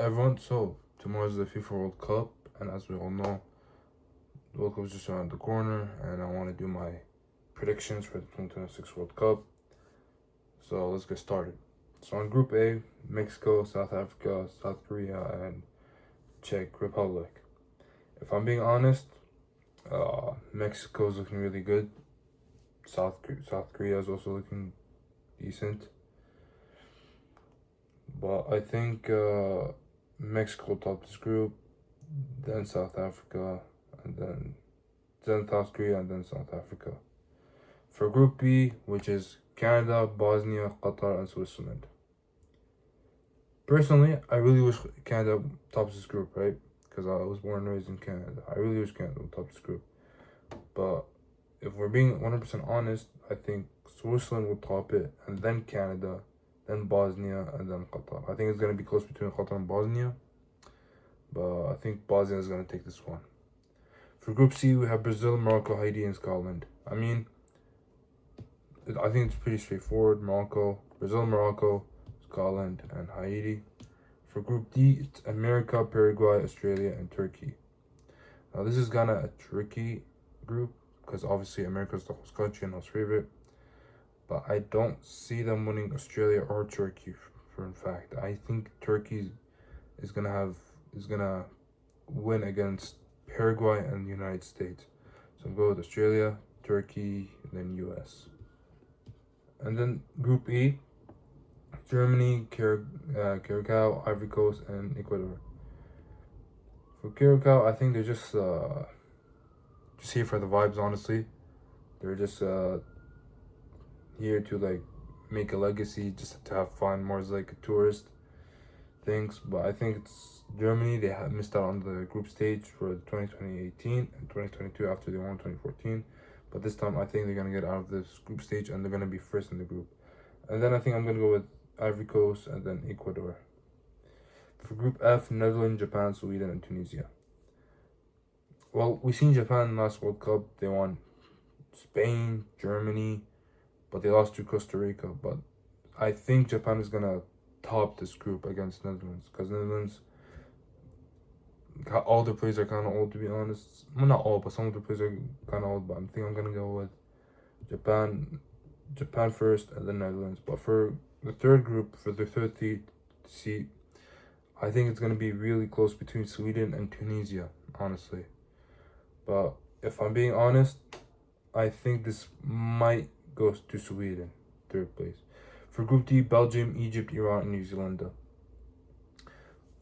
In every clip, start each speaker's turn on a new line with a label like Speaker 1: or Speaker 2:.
Speaker 1: Everyone, so tomorrow's the FIFA World Cup, and as we all know, the World Cup is just around the corner, and I want to do my predictions for the 2026 World Cup. So let's get started. So on Group A, Mexico, South Africa, South Korea, and Czech Republic. If I'm being honest, Mexico's looking really good. South Korea is also looking decent, but I think Mexico topped this group, then South Africa, and then South Korea, and then South Africa. For Group B, which is Canada, Bosnia, Qatar, and Switzerland. Personally, I really wish Canada tops this group, right? Because I was born and raised in Canada. I really wish Canada would top this group. But if we're being 100% honest, I think Switzerland will top it, and then Canada, then Bosnia, and then Qatar. I think it's going to be close between Qatar and Bosnia, but I think Bosnia is going to take this one. For Group C, we have Brazil, Morocco, Haiti, and Scotland. I think it's pretty straightforward. Brazil, Morocco, Scotland, and Haiti. For Group D, it's America, Paraguay, Australia, and Turkey. Now, this is kind of a tricky group because obviously America is the host country and host favorite. But I don't see them winning Australia or Turkey. For in fact, I think Turkey is gonna win against Paraguay and the United States. So I'll go with Australia, Turkey, and then US. And then Group E, Germany, Curacao, Ivory Coast, and Ecuador. For Curacao, I think they're just here for the vibes, honestly. They're just here to like make a legacy, just to have fun, more as like a tourist things. But I think it's Germany. They have missed out on the group stage for 2018 and 2022 after they won 2014. But this time I think they're gonna get out of this group stage and they're gonna be first in the group. And then I think I'm gonna go with Ivory Coast and then Ecuador. For Group F, Netherlands, Japan, Sweden, and Tunisia. Well, we seen Japan last World Cup. They won Spain, Germany, but they lost to Costa Rica. But I think Japan is gonna top this group against Netherlands because Netherlands, all the players are kind of old, to be honest. Well, not all, but some of the players are kind of old. But I think I'm gonna go with Japan first, and then Netherlands. But for the third group, for the third seat, I think it's gonna be really close between Sweden and Tunisia, honestly. But if I'm being honest, I think this might go to Sweden, third place. For Group D, Belgium, Egypt, Iran, and New Zealand.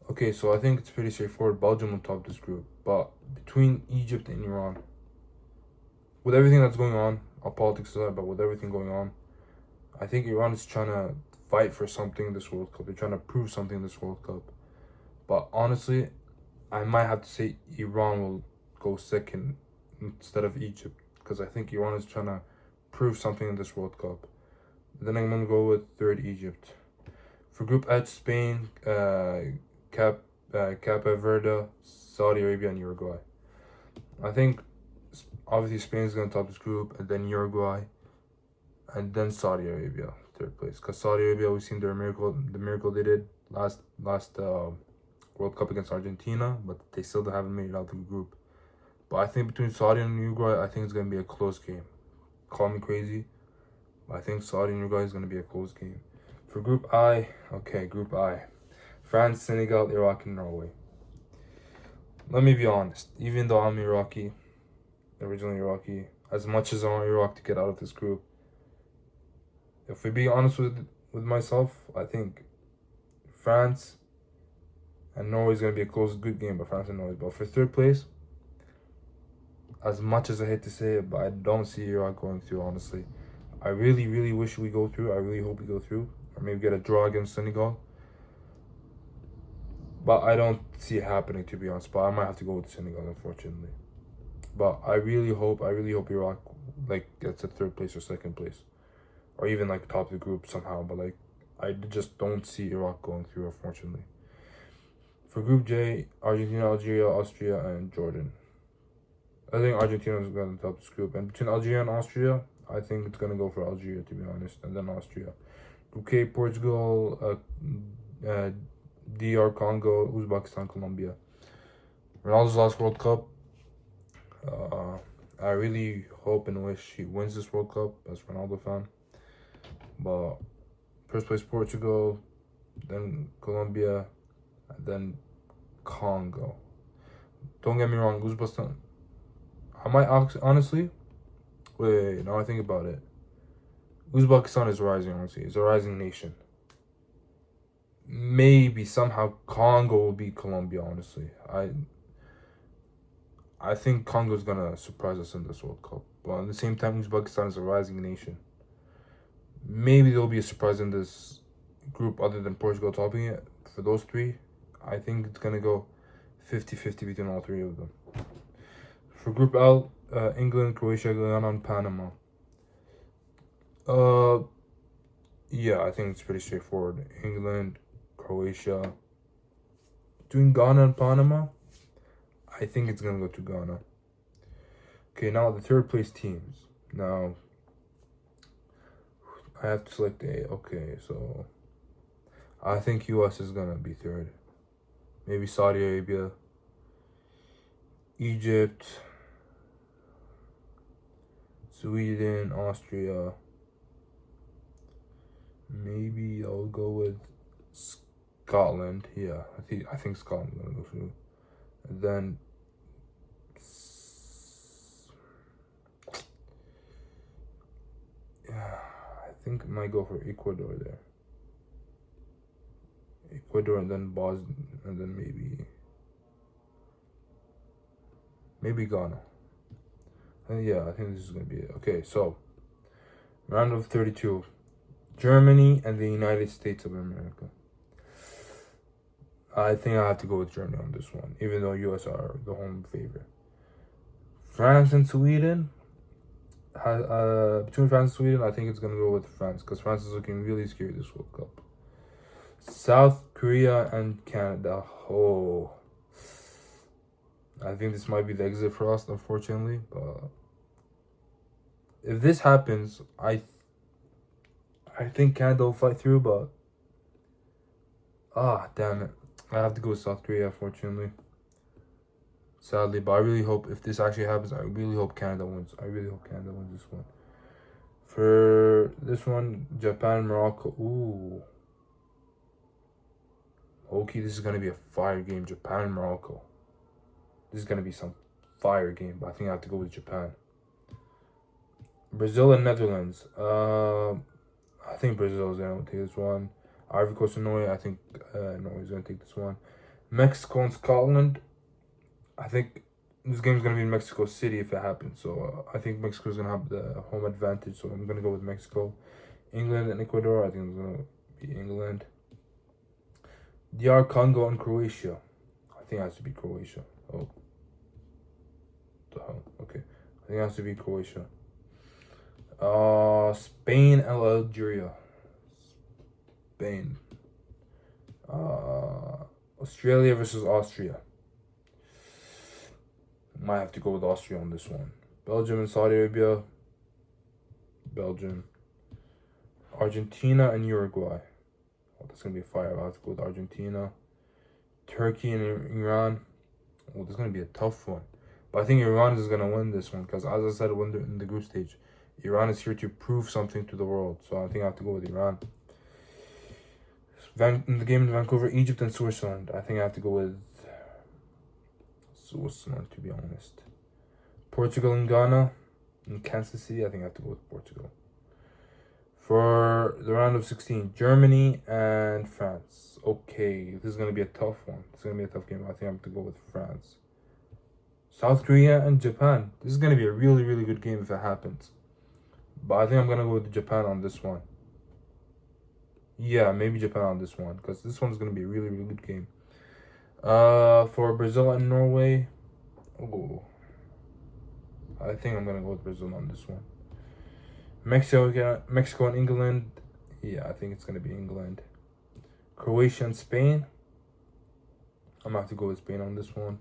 Speaker 1: Okay, so I think it's pretty straightforward. Belgium will top this group. But between Egypt and Iran, with everything that's going on, our politics aside, but with everything going on, I think Iran is trying to fight for something this World Cup. They're trying to prove something this World Cup. But honestly, I might have to say Iran will go second instead of Egypt because I think Iran is trying to prove something in this World Cup. Then I'm going to go with third Egypt. For Group H, Spain, Cape Verde, Saudi Arabia, and Uruguay. I think obviously Spain is going to top this group, and then Uruguay, and then Saudi Arabia, third place. Because Saudi Arabia, we've seen the miracle they did last World Cup against Argentina, but they still haven't made it out of the group. But I think between Saudi and Uruguay, I think it's going to be a close game. Call me crazy, but I think Saudi and Uruguay is going to be a close game. For Group I, Group I. France, Senegal, Iraq, and Norway. Let me be honest. Even though I'm originally Iraqi, as much as I want Iraq to get out of this group, if we be honest with myself, I think France and Norway is going to be a close, good game, but France and Norway. But for third place, as much as I hate to say it, but I don't see Iraq going through, honestly. I really, really wish we go through. I really hope we go through. Or maybe get a draw against Senegal. But I don't see it happening, to be honest. But I might have to go with Senegal, unfortunately. But I really hope Iraq gets a third place or second place, or even top the group somehow. But I just don't see Iraq going through, unfortunately. For Group J, Argentina, Algeria, Austria, and Jordan. I think Argentina is going to top this group, and between Algeria and Austria, I think it's going to go for Algeria, to be honest, and then Austria. Group K, Portugal, DR Congo, Uzbekistan, Colombia. Ronaldo's last World Cup. I really hope and wish he wins this World Cup as a Ronaldo fan. But first place Portugal, then Colombia, and then Congo. Don't get me wrong, Uzbekistan. I might honestly. Wait, now I think about it. Uzbekistan is rising, honestly. It's a rising nation. Maybe somehow Congo will beat Colombia, honestly. I think Congo's gonna surprise us in this World Cup. But at the same time, Uzbekistan is a rising nation. Maybe there'll be a surprise in this group other than Portugal topping it. For those three, I think it's gonna go 50-50 between all three of them. For Group L, England, Croatia, Ghana, and Panama. Yeah, I think it's pretty straightforward. England, Croatia. Between Ghana and Panama, I think it's gonna go to Ghana. Okay, now the third place teams. Now, I have to select A. Okay, so I think US is gonna be third. Maybe Saudi Arabia, Egypt, Sweden, Austria. Maybe I'll go with Scotland. Yeah, I think Scotland's gonna go through. And then yeah, I think I might go for Ecuador there. Ecuador and then Bosnia and then maybe Ghana. And yeah, I think this is gonna be it. Okay, so round of 32. Germany and the United States of America. I think I have to go with Germany on this one, even though US are the home favorite. France and Sweden. Between France and Sweden, I think it's gonna go with France because France is looking really scary this World Cup. South Korea and Canada. Oh, I think this might be the exit for us, unfortunately. But if this happens, I think Canada will fight through. But damn it, I have to go with South Korea, unfortunately. Sadly, but I really hope if this actually happens, I really hope Canada wins. I really hope Canada wins this one. For this one, Japan, Morocco. Ooh. Okay, this is going to be a fire game. Japan, Morocco. This is going to be some fire game, but I think I have to go with Japan. Brazil and Netherlands. I think Brazil is going to take this one. Ivory Coast and Norway. I think Norway is going to take this one. Mexico and Scotland. I think this game is going to be in Mexico City if it happens. So I think Mexico is going to have the home advantage. So I'm going to go with Mexico. England and Ecuador. I think it's going to be England. DR Congo and Croatia. I think it has to be Croatia. Oh. The hell? Okay. I think it has to be Croatia. Spain and Algeria. Spain. Australia versus Austria. Might have to go with Austria on this one. Belgium and Saudi Arabia. Belgium. Argentina and Uruguay. Oh, that's going to be a fire. I'll have to go with Argentina. Turkey and Iran. Oh, this is going to be a tough one. But I think Iran is going to win this one. Because as I said in the group stage, Iran is here to prove something to the world. So I think I have to go with Iran. In the game in Vancouver, Egypt and Switzerland. I think I have to go with Switzerland, to be honest. Portugal and Ghana. In Kansas City, I think I have to go with Portugal. For the round of 16, Germany and France. Okay, this is going to be a tough one. It's going to be a tough game. I think I have to go with France. South Korea and Japan. This is going to be a really, really good game if it happens. But I think I'm going to go with Japan on this one. Yeah, maybe Japan on this one. Because this one's going to be a really, really good game. For Brazil and Norway. Oh, I think I'm going to go with Brazil on this one. Mexico and England. Yeah, I think it's going to be England. Croatia and Spain. I'm going to have to go with Spain on this one.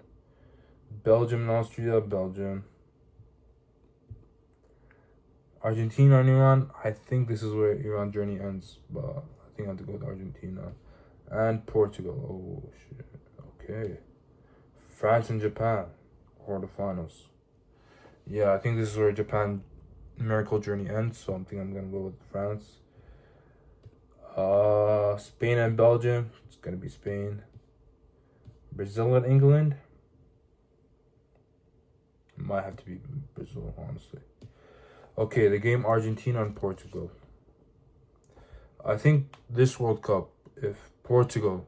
Speaker 1: Belgium and Austria. Belgium. Argentina and Iran. I think this is where Iran journey ends. But I think I have to go with Argentina. And Portugal. Oh shit. Okay. France and Japan. Quarterfinals. Yeah, I think this is where Japan miracle journey ends, so I think I'm gonna go with France. Spain and Belgium. It's gonna be Spain. Brazil and England. Might have to be Brazil, honestly. Okay, the game Argentina and Portugal. I think this World Cup, if Portugal,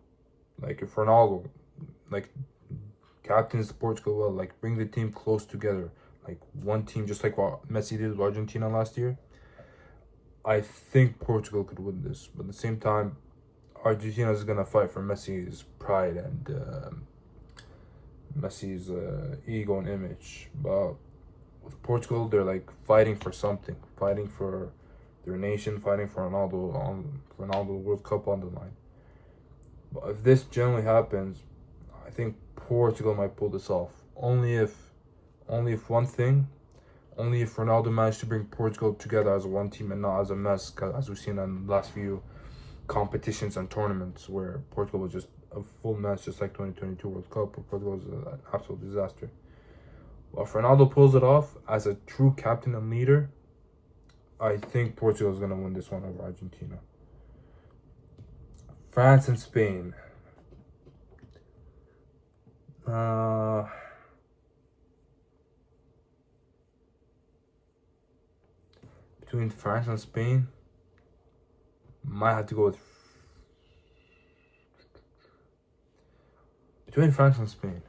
Speaker 1: like if Ronaldo, like captains Portugal well, like bring the team close together, like one team, just like what Messi did with Argentina last year. I think Portugal could win this, but at the same time, Argentina is gonna fight for Messi's pride and Messi's ego and image. But with Portugal, they're like fighting for something, fighting for their nation, fighting for Ronaldo World Cup on the line. But if this generally happens, I think Portugal might pull this off. Only if one thing, only if Ronaldo managed to bring Portugal together as one team and not as a mess, as we've seen in the last few competitions and tournaments where Portugal was just a full mess, just like 2022 World Cup, where Portugal was an absolute disaster. Well, if Ronaldo pulls it off as a true captain and leader, I think Portugal is going to win this one over Argentina. France and Spain. Between France and Spain, might have to go with between France and Spain.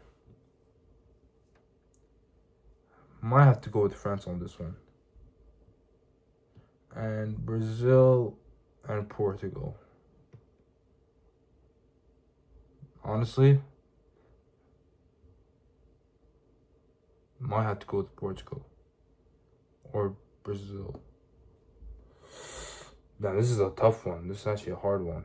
Speaker 1: Might have to go with France on this one. And Brazil and Portugal. Honestly, might have to go with Portugal or Brazil. Now, this is a tough one. This is actually a hard one.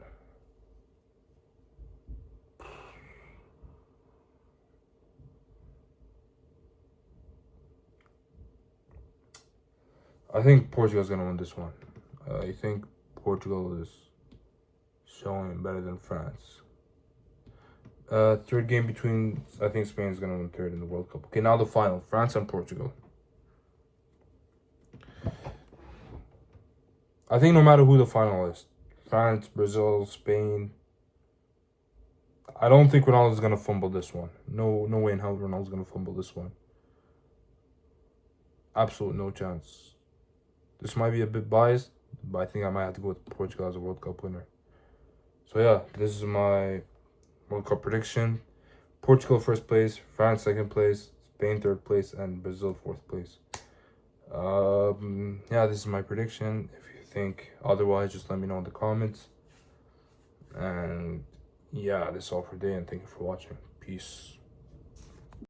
Speaker 1: I think Portugal's going to win this one. I think Portugal is showing better than France. Third game between, I think Spain's going to win third in the World Cup. Okay, now the final. France and Portugal. I think no matter who the final is, France, Brazil, Spain, I don't think Ronaldo's going to fumble this one. No way in hell Ronaldo's going to fumble this one. Absolute no chance. This might be a bit biased, but I think I might have to go with Portugal as a World Cup winner. So yeah, this is my World Cup prediction. Portugal first place, France second place, Spain third place, and Brazil fourth place. Yeah, this is my prediction. If you think otherwise, just let me know in the comments. And yeah, that's all for today, and thank you for watching. Peace.